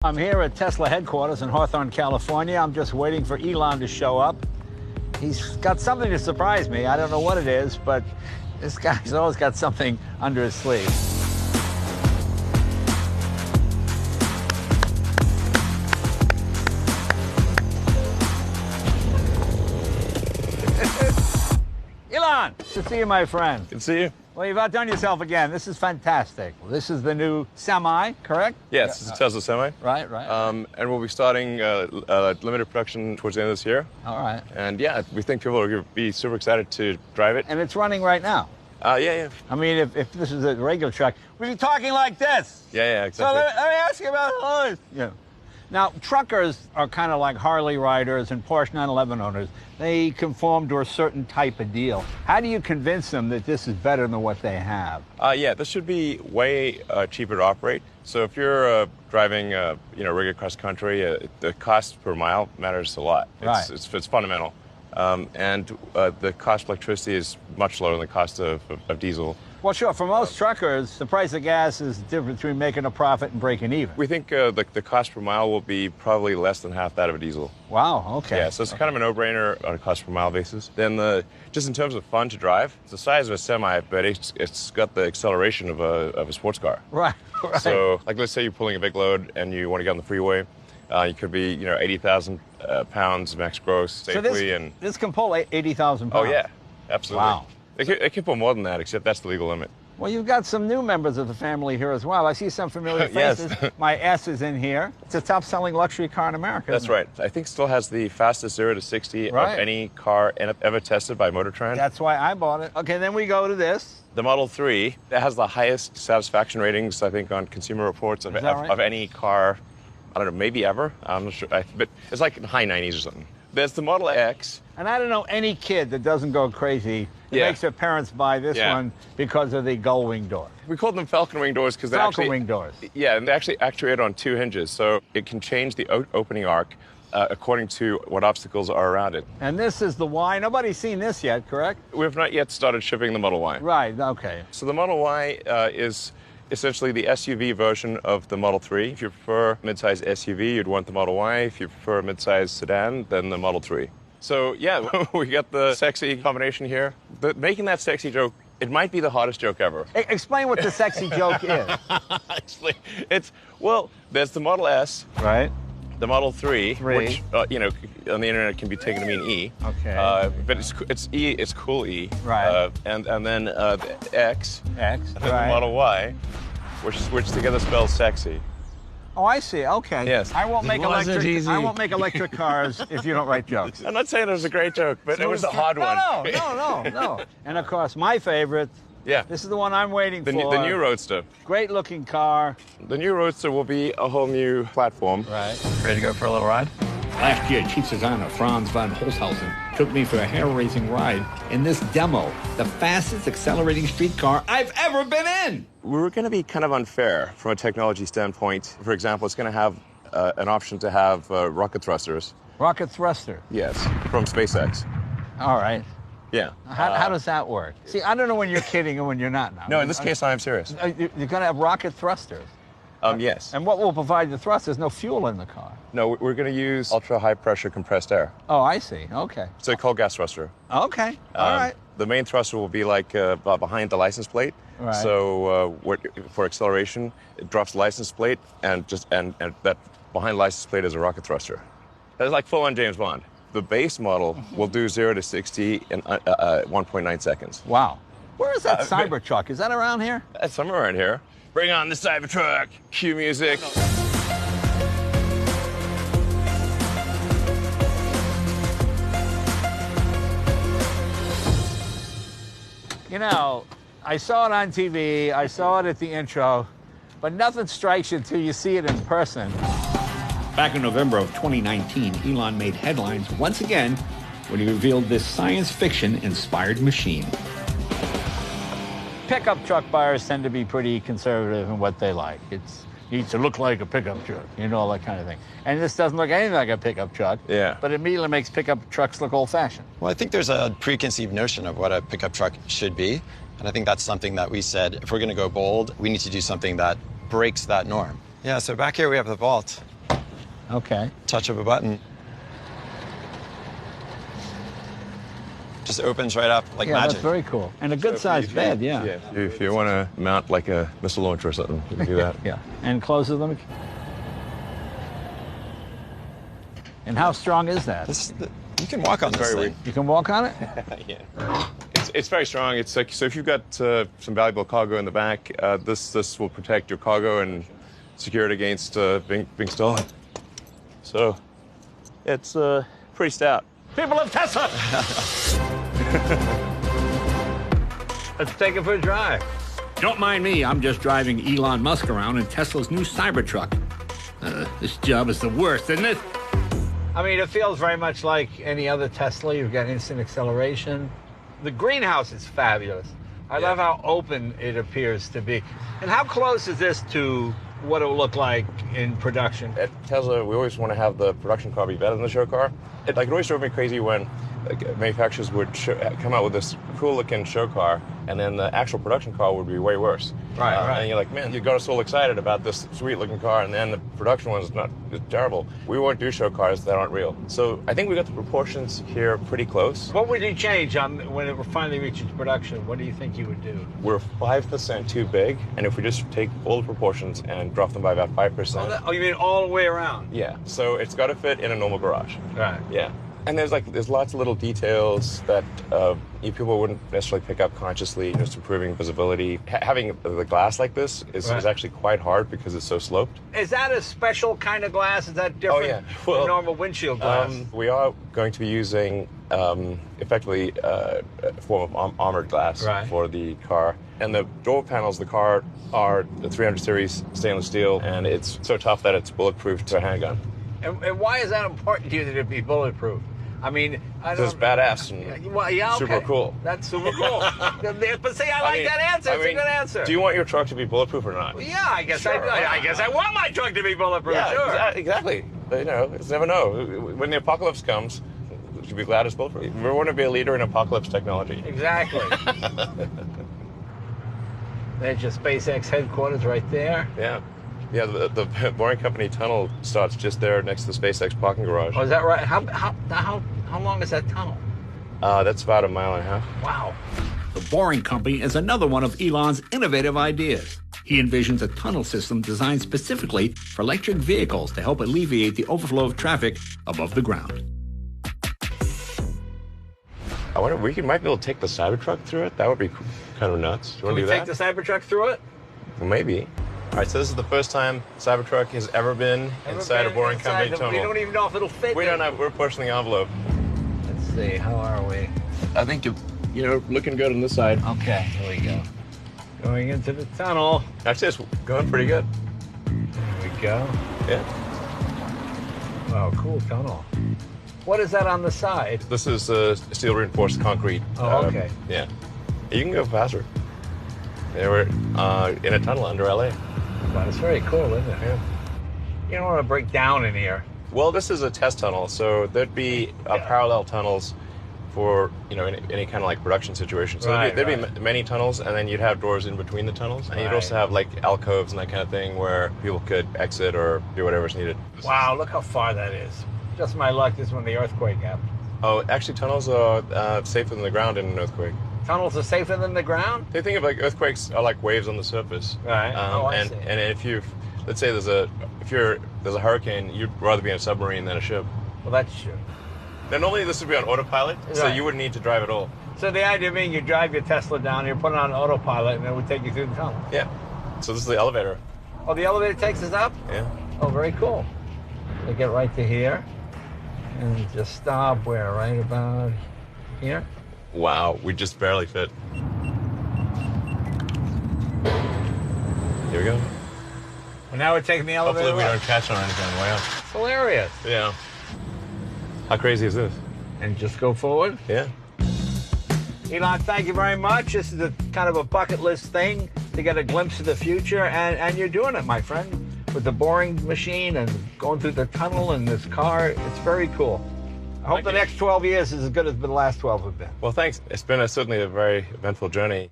I'm here at Tesla headquarters in Hawthorne, California. I'm just waiting for Elon to show up. He's got something to surprise me. I don't know what it is, but this guy's always got something under his sleeve. Elon, good to see you, my friend. Good to see you. Well, you've outdone yourself again. This is fantastic. This is the new Semi, correct? Yes, it's a Tesla Semi. Right. And we'll be starting limited production towards the end of this year. All right. And yeah, we think people are going to be super excited to drive it. And it's running right now. Yeah. I mean, if this is a regular truck, we'd be talking like this. Yeah, exactly. So let me ask you about all this. Now, truckers are kind of like Harley riders and Porsche 911 owners. They conform to a certain type of deal. How do you convince them that this is better than what they have? Yeah, this should be way cheaper to operate. So if you're driving, regular cross country, the cost per mile matters a lot. It's fundamental. And the cost of electricity is much lower than the cost of diesel. Well, sure. For most truckers, the price of gas is the difference between making a profit and breaking even. We think the cost per mile will be probably less than half that of a diesel. Wow, okay. Yeah, so it's kind of a no-brainer on a cost per mile basis. Then just in terms of fun to drive, it's the size of a Semi, but it's got the acceleration of a sports car. Right. So, like, let's say you're pulling a big load and you want to get on the freeway. You could be, 80,000 pounds max gross safely. So this can pull 80,000 pounds? Oh, yeah, absolutely. Wow. It can pull more than that, except that's the legal limit. Well, you've got some new members of the family here as well. I see some familiar faces. Yes. My S is in here. It's a top-selling luxury car in America. That's right. I think it still has the fastest 0 to 60 of any car ever tested by MotorTrend. That's why I bought it. Okay, then we go to this. The Model 3, that has the highest satisfaction ratings, I think, on Consumer Reports of any car, I don't know, maybe ever. I'm not sure, but it's like high 90s or something. There's the Model X. And I don't know any kid that doesn't go crazy that makes their parents buy this one because of the gull wing door. We call them Falcon wing doors because Falcon wing doors. Yeah, and they actually actuate on 2 hinges, so it can change the opening arc according to what obstacles are around it. And this is the Y. Nobody's seen this yet, correct? We have not yet started shipping the Model Y. Right, okay. So the Model Y is essentially the SUV version of the Model 3. If you prefer mid-size SUV, you'd want the Model Y. If you prefer a mid-size sedan, then the Model 3. So yeah, we got the sexy combination here. Making that sexy joke, it might be the hottest joke ever. Explain what the sexy joke is. Actually, there's the Model S. Right. The Model 3, which, on the internet can be taken to mean E. Okay. But it's E, it's cool E. Right. And then the X. X, and then the Model Y, which together spells sexy. Oh, I see. Okay. Yes. I won't make electric cars if you don't write jokes. I'm not saying it was a great joke, but it was a hard one. No. And of course, my favorite. Yeah. This is the one I'm waiting for. The new Roadster. Great looking car. The new Roadster will be a whole new platform. Right. Ready to go for a little ride? Last year, Chief designer Franz von Holzhausen took me for a hair-raising ride in this demo, the fastest accelerating streetcar I've ever been in. We're going to be kind of unfair from a technology standpoint. For example, it's going to have an option to have rocket thrusters. Rocket thruster? Yes, from SpaceX. All right. Yeah. How does that work? See, I don't know when you're kidding and when you're not now. No, in this case, I am serious. You're going to have rocket thrusters? Yes. And what will provide the thrust? There's no fuel in the car. No, we're going to use ultra-high pressure compressed air. Oh, I see. Okay. It's a cold gas thruster. Okay. All right. The main thruster will be like behind the license plate. Right. So for acceleration, it drops the license plate, and that behind the license plate is a rocket thruster. That's like full-on James Bond. The base model will do 0 to 60 in 1.9 seconds. Wow. Where is that Cybertruck? Is that around here? That's somewhere around here. Bring on the Cybertruck. Cue music. You know, I saw it on TV, I saw it at the intro, but nothing strikes you until you see it in person. Back in November of 2019, Elon made headlines once again when he revealed this science fiction-inspired machine. Pickup truck buyers tend to be pretty conservative in what they like. It needs to look like a pickup truck, all that kind of thing. And this doesn't look anything like a pickup truck, but it immediately makes pickup trucks look old-fashioned. Well, I think there's a preconceived notion of what a pickup truck should be. And I think that's something that we said, if we're going to go bold, we need to do something that breaks that norm. Yeah, so back here we have the Vault. Okay. Touch of a button. Just opens right up like Yeah, magic. that's very cool. And a good-sized bed, yeah. If you want to mount like a missile launcher or something, you can do that. Yeah. And closes them. And how strong is that? You can walk on this very thing. You can walk on it? Yeah. It's very strong. It's like, so if you've got some valuable cargo in the back, this will protect your cargo and secure it against being stolen. So it's pretty stout. People of Tesla! Let's take it for a drive. Don't mind me, I'm just driving Elon Musk around in Tesla's new Cybertruck. This job is the worst, isn't it? I mean, it feels very much like any other Tesla. You've got instant acceleration. The greenhouse is fabulous. I love how open it appears to be. And how close is this to what it will look like in production? At Tesla, we always want to have the production car be better than the show car. It always drove me crazy when manufacturers would come out with this cool-looking show car, and then the actual production car would be way worse. Right. And you're like, man, you got us all excited about this sweet-looking car, and then the production one's it's terrible. We won't do show cars that aren't real. So I think we got the proportions here pretty close. What would you change when it finally reaches production? What do you think you would do? We're 5% too big, and if we just take all the proportions and drop them by about 5%. Oh, you mean all the way around? Yeah, so it's got to fit in a normal garage. Right. Yeah. And there's lots of little details that people wouldn't necessarily pick up consciously, just improving visibility. Having the glass like this is actually quite hard because it's so sloped. Is that a special kind of glass? Is that different than normal windshield glass? We are going to be using effectively a form of armored glass for the car. And the door panels of the car are the 300 series stainless steel, and it's so tough that it's bulletproof to a handgun. And why is that important to you that it be bulletproof? I mean, it's badass and super cool. That's super cool. But see, I like that answer. It's a good answer. Do you want your truck to be bulletproof or not? Yeah, I guess I guess I want my truck to be bulletproof. Yeah, sure. Exactly. You know, you never know. When the apocalypse comes, you should be glad it's bulletproof. We want to be a leader in apocalypse technology. Exactly. There's your SpaceX headquarters right there. Yeah. Yeah, the Boring Company tunnel starts just there next to the SpaceX parking garage. Oh, is that right? How long is that tunnel? That's about 1.5 miles. Wow. The Boring Company is another one of Elon's innovative ideas. He envisions a tunnel system designed specifically for electric vehicles to help alleviate the overflow of traffic above the ground. I wonder, we might be able to take the Cybertruck through it? That would be kind of nuts. Do you want to do that? Can we take the Cybertruck through it? Well, maybe. All right, so this is the first time Cybertruck has ever been inside a Boring Company tunnel. We don't even know if it'll fit. We don't know. We're pushing the envelope. Let's see. How are we? I think you're looking good on this side. Okay, here we go. Going into the tunnel. Actually, it's going pretty good. There we go. Yeah. Wow, cool tunnel. What is that on the side? This is steel reinforced concrete. Oh, okay. Yeah. You can go faster. Yeah, we're in a tunnel under LA. Wow, it's very cool, isn't it? Yeah. You don't want to break down in here. Well, this is a test tunnel, so there'd be parallel tunnels for any kind of like production situation. So there'd be many tunnels, and then you'd have doors in between the tunnels, and you'd also have like alcoves and that kind of thing where people could exit or do whatever's needed. Wow, look how far that is. Just my luck, this is when the earthquake happened. Oh, actually, tunnels are safer than the ground in an earthquake. Tunnels are safer than the ground? They think of like earthquakes are like waves on the surface. Right. I see. And if let's say there's a hurricane, you'd rather be in a submarine than a ship. Well, that's true. Now, normally this would be on autopilot, so you wouldn't need to drive at all. So the idea being you drive your Tesla down, you put it on autopilot, and it would take you through the tunnel. Yeah. So this is the elevator. Oh, the elevator takes us up? Yeah. Oh, very cool. We get right to here, and just stop where? Right about here? Wow, we just barely fit. Here we go. Well, now we're taking the elevator. Hopefully we don't catch on anything on the way up. It's hilarious. Yeah. How crazy is this? And just go forward. Yeah. Elon, thank you very much. This is a kind of a bucket list thing to get a glimpse of the future, and you're doing it, my friend, with the boring machine and going through the tunnel in this car. It's very cool. I hope the next 12 years is as good as the last 12 have been. Well, thanks. It's been certainly a very eventful journey.